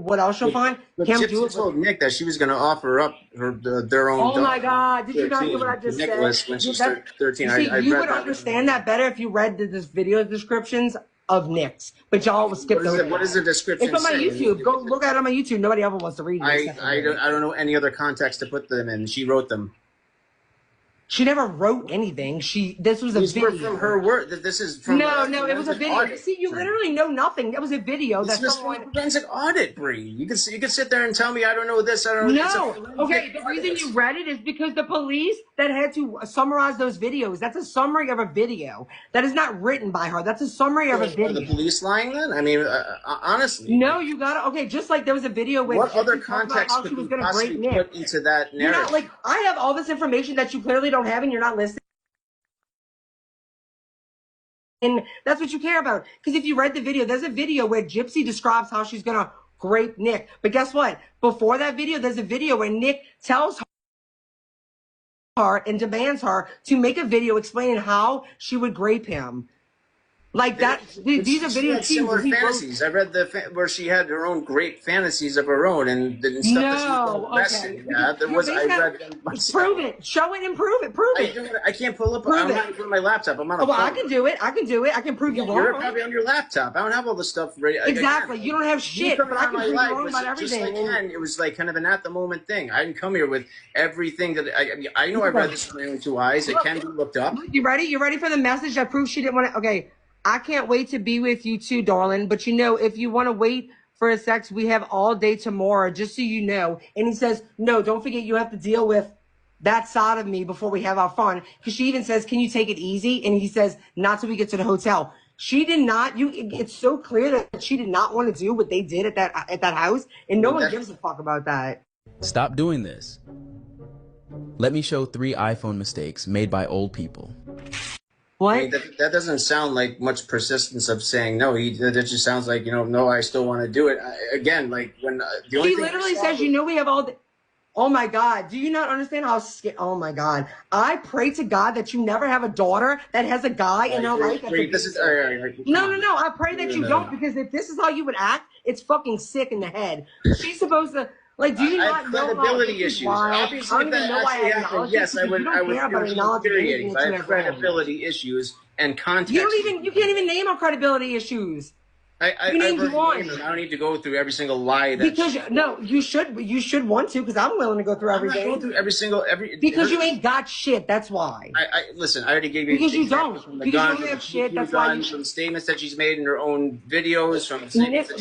what else you'll find? But Kim Gypsy told Nick that she was going to offer up their own. Oh my God! Did you not hear what I just Nicholas, said? when she's 13. You see, you would understand that better if you read this video descriptions of Nick's, but y'all will skip those. What is the description? It's on my YouTube. Go look at it on my YouTube. Nobody ever wants to read it. I don't know any other context to put them in. She wrote them. She never wrote anything. This was a video. These were from her word. This is from No, it was a video. Audit. See, you literally know nothing. That was a video. This was from a forensic audit, Bree. You can sit there and tell me I don't know this. I don't know. No. Okay, the reason you read it is because the police that had to summarize those videos. That's a summary of a video. That is not written by her. That's a summary of a video. Are the police lying then? I mean, honestly. No, you gotta. Okay, just like there was a video where what other context could you possibly put into that narrative? You're not like I have all this information that you clearly don't have, and you're not listening. And that's what you care about. Because if you read the video, there's a video where Gypsy describes how she's going to grape Nick. But guess what? Before that video, there's a video where Nick tells her and demands her to make a video explaining how she would grape him. Like that, these are videos. Similar fantasies. I read where she had her own great fantasies of her own and stuff that she was invested. There was. I read them myself. Prove it. Show it and prove it. Prove it. I can't pull up. I'm not on my laptop. I'm on a phone. I can do it. I can prove you wrong. You're probably on your laptop. I don't have all this stuff ready. Exactly. You don't have shit. But I can prove you wrong about everything. It was like kind of an at the moment thing. I didn't come here with everything that I know. I read this with my own two eyes. It can be looked up. You ready? You ready for the message that proves she didn't want to? Okay. I can't wait to be with you too, darling. But you know, if you want to wait for a sex, we have all day tomorrow, just so you know. And he says, no, don't forget you have to deal with that side of me before we have our fun. Because she even says, can you take it easy? And he says, not till we get to the hotel. She did not. It's so clear that she did not want to do what they did at that house. And no one gives a fuck about that. Stop doing this. Let me show 3 iPhone mistakes made by old people. What? I mean, that doesn't sound like much persistence of saying no. That just sounds like, no, I still want to do it. Again, like when the only he thing literally says, we have all the. Oh my God! Do you not understand how? Oh my God! I pray to God that you never have a daughter that has a guy in her life. No. I pray that you don't, because if this is how you would act, it's fucking sick in the head. She's supposed to. Like, do you not know credibility issues? Obviously, if that actually happened, yes, I would feel infuriated. I have credibility issues and context. You can't even name our credibility issues. I don't need to go through every single lie. You should want to, because I'm willing to go through everything. I'm not going through every. Because you ain't got shit. That's why. Listen. I already gave you. Because you don't. Because you don't have shit. That's why. From statements that she's made in her own videos. From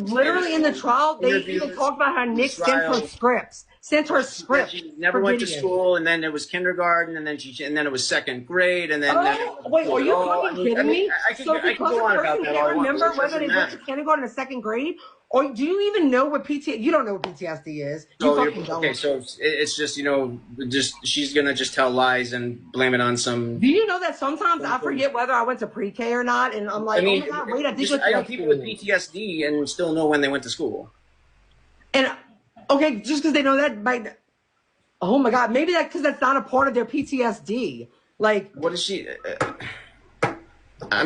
literally in the trial, they even talked about how Nick sent her scripts. She never went to school, and then it was kindergarten, and then it was second grade, and then. Wait, are you fucking kidding me? I can go on about that all I want. Remember whether they went to kindergarten or second grade? Or do you even know what PTSD? You don't know what PTSD is. You fucking don't. Okay, so it's just she's gonna just tell lies and blame it on some. Do you know that sometimes I forget whether I went to pre-K or not, and I'm like, oh my God, wait, I know people with PTSD and still know when they went to school. And okay, just because they know that, oh my God, maybe because that's not a part of their PTSD. Like, what is she?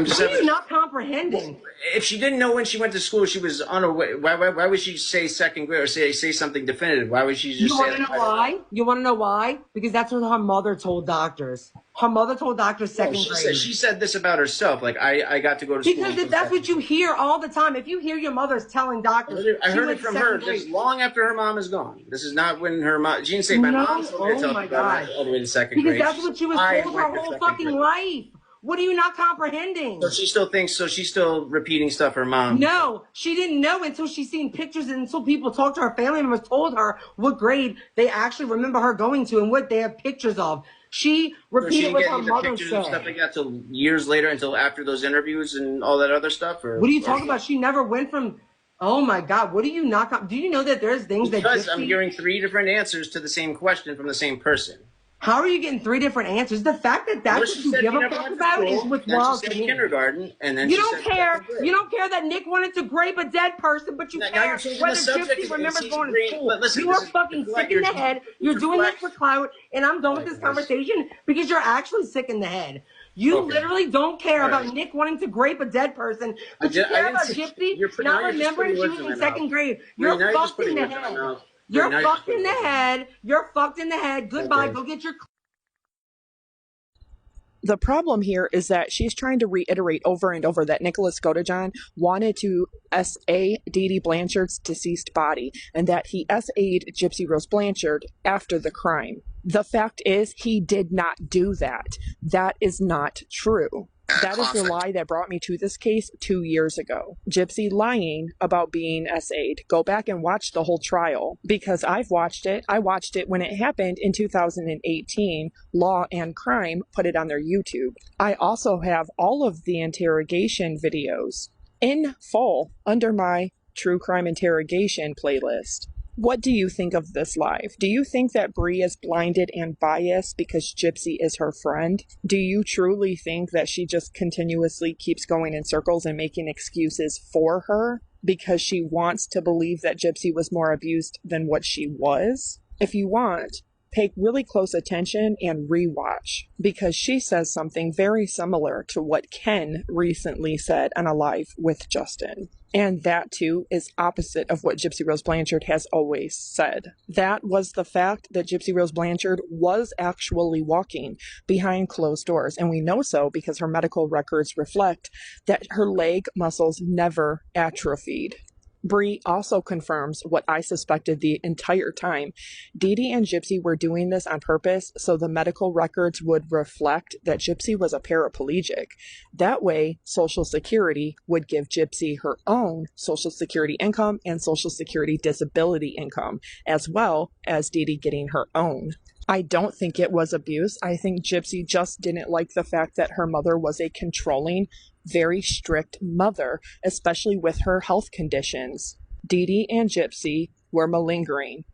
She's not comprehending. If she didn't know when she went to school, she was unaware. Why would she say second grade or say something definitive? Why would she just? You want to know why? You want to know why? Because that's what her mother told doctors. Her mother told doctors second grade. She said this about herself. Like I got to go to school. Because if that's what you hear all the time. If you hear your mother's telling doctors, I heard it from her just long after her mom is gone. This is not when her mom. She didn't say my mom. Oh my God! All the way to second grade. Because that's what she was told her whole fucking life. What are you not comprehending? So she still thinks, she's still repeating stuff her mom. No, she didn't know until she's seen pictures and until people talked to her family members, told her what grade they actually remember her going to and what they have pictures of. She repeated what her mother said. And stuff like that till years later, until after those interviews and all that other stuff? Or, what are you talking about? She never went from... Oh my God, what do you not... Do you know that there's things because I'm hearing 3 different answers to the same question from the same person. How are you getting 3 different answers? The fact that that's what you give a fuck about is what's wild to me. Kindergarten, and then you don't care. You don't care that Nick wanted to grape a dead person, but you care whether Gypsy remembers going to school. You are fucking sick in the head. You're doing this for clout, and I'm done with this conversation because you're actually sick in the head. You literally don't care about Nick wanting to grape a dead person, but you care about Gypsy not remembering she was in second grade. You're fucked in the head. You're fucked in the head. You're fucked in the head. Goodbye. Go get your... The problem here is that she's trying to reiterate over and over that Nicholas Godejohn wanted to S.A. Dee Dee Blanchard's deceased body, and that he S.A.'d Gypsy Rose Blanchard after the crime. The fact is, he did not do that. That is not true. That is the lie that brought me to this case 2 years ago. Gypsy lying about being SA'd. Go back and watch the whole trial, because I've watched it. I watched it when it happened in 2018. Law and Crime put it on their YouTube. I also have all of the interrogation videos in full under my True Crime Interrogation playlist. What do you think of this live? Do you think that Bree is blinded and biased because Gypsy is her friend? Do you truly think that she just continuously keeps going in circles and making excuses for her because she wants to believe that Gypsy was more abused than what she was? If you want, pay really close attention and rewatch, because she says something very similar to what Ken recently said on a live with Justin. And that, too, is opposite of what Gypsy Rose Blanchard has always said. That was the fact that Gypsy Rose Blanchard was actually walking behind closed doors. And we know so because her medical records reflect that her leg muscles never atrophied. Bree also confirms what I suspected the entire time. Dee Dee and Gypsy were doing this on purpose so the medical records would reflect that Gypsy was a paraplegic. That way, Social Security would give Gypsy her own Social Security income and Social Security disability income, as well as Dee Dee getting her own. I don't think it was abuse. I think Gypsy just didn't like the fact that her mother was a controlling, very strict mother, especially with her health conditions. Dee Dee and Gypsy were malingering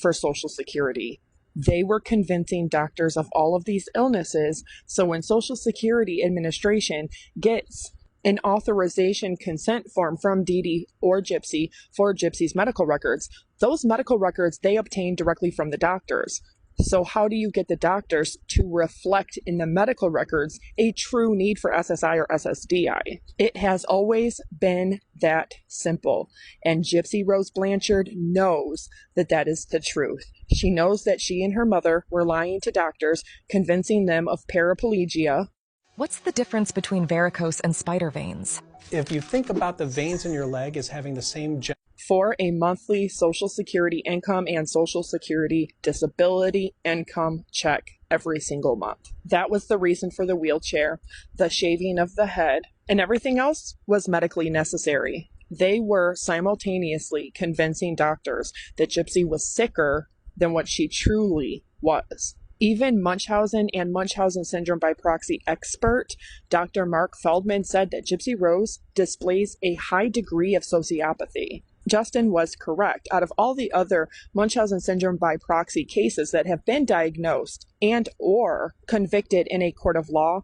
for Social Security. They were convincing doctors of all of these illnesses, so when Social Security Administration gets an authorization consent form from Dee Dee or Gypsy for Gypsy's medical records, those medical records they obtain directly from the doctors. So how do you get the doctors to reflect in the medical records a true need for SSI or SSDI? It has always been that simple. And Gypsy Rose Blanchard knows that that is the truth. She knows that she and her mother were lying to doctors, convincing them of paraplegia. What's the difference between varicose and spider veins? If you think about the veins in your leg as having the same for a monthly Social Security income and Social Security disability income check every single month. That was the reason for the wheelchair, the shaving of the head, and everything else was medically necessary. They were simultaneously convincing doctors that Gypsy was sicker than what she truly was. Even Munchausen and Munchausen syndrome by proxy expert, Dr. Mark Feldman, said that Gypsy Rose displays a high degree of sociopathy. Justin was correct. Out of all the other Munchausen syndrome by proxy cases that have been diagnosed and or convicted in a court of law,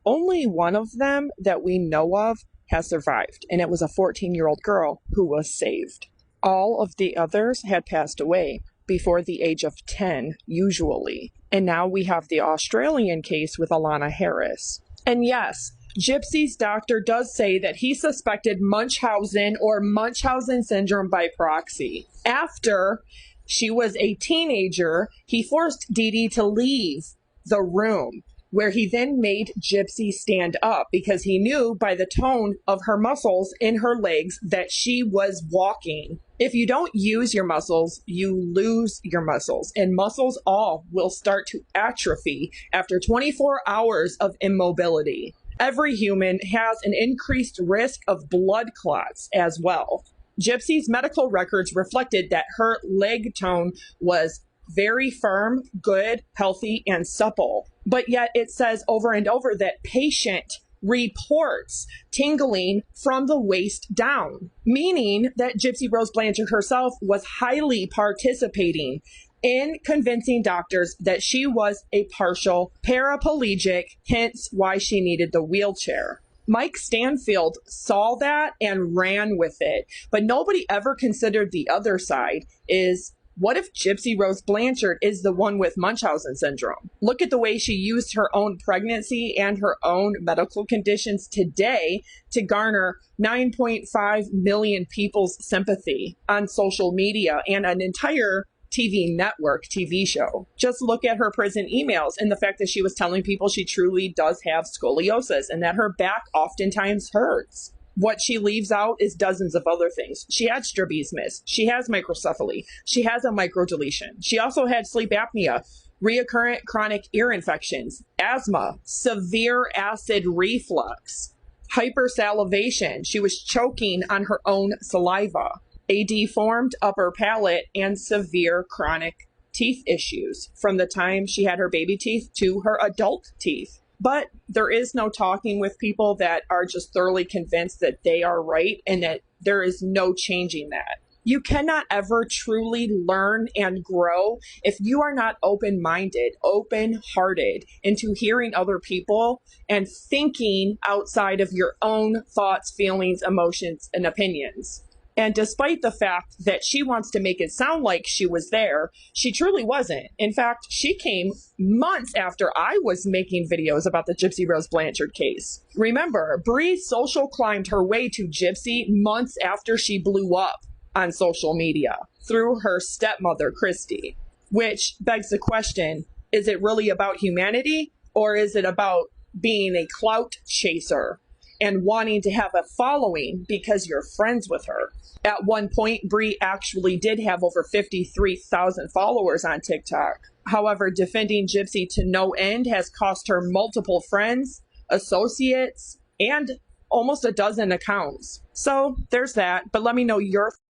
only one of them that we know of has survived, and it was a 14-year-old girl who was saved. All of the others had passed away before the age of 10, usually. And now we have the Australian case with Alana Harris. And yes, Gypsy's doctor does say that he suspected Munchausen or Munchausen syndrome by proxy. After she was a teenager, he forced Dee Dee to leave the room, where he then made Gypsy stand up because he knew by the tone of her muscles in her legs that she was walking. If you don't use your muscles, you lose your muscles, and muscles all will start to atrophy after 24 hours of immobility. Every human has an increased risk of blood clots as well. Gypsy's medical records reflected that her leg tone was very firm, good, healthy, and supple. But yet it says over and over that patient reports tingling from the waist down, meaning that Gypsy Rose Blanchard herself was highly participating in convincing doctors that she was a partial paraplegic, hence why she needed the wheelchair. Mike Stanfield saw that and ran with it, but nobody ever considered the other side is What if Gypsy Rose Blanchard is the one with Munchausen syndrome? Look at the way she used her own pregnancy and her own medical conditions today to garner 9.5 million people's sympathy on social media and an entire TV network TV show. Just look at her prison emails and the fact that she was telling people she truly does have scoliosis and that her back oftentimes hurts. What she leaves out is dozens of other things. She had strabismus. She has microcephaly. She has a microdeletion. She also had sleep apnea, recurrent chronic ear infections, asthma, severe acid reflux, hypersalivation. She was choking on her own saliva, a deformed upper palate, and severe chronic teeth issues from the time she had her baby teeth to her adult teeth. But there is no talking with people that are just thoroughly convinced that they are right and that there is no changing that. You cannot ever truly learn and grow if you are not open-minded, open-hearted into hearing other people and thinking outside of your own thoughts, feelings, emotions, and opinions. And despite the fact that she wants to make it sound like she was there, she truly wasn't. In fact, she came months after I was making videos about the Gypsy Rose Blanchard case. Remember, Bree social climbed her way to Gypsy months after she blew up on social media through her stepmother, Christy, which begs the question, is it really about humanity or is it about being a clout chaser and wanting to have a following because you're friends with her? At one point, Bree actually did have over 53,000 followers on TikTok. However, defending Gypsy to no end has cost her multiple friends, associates, and almost a dozen accounts. So there's that. But let me know your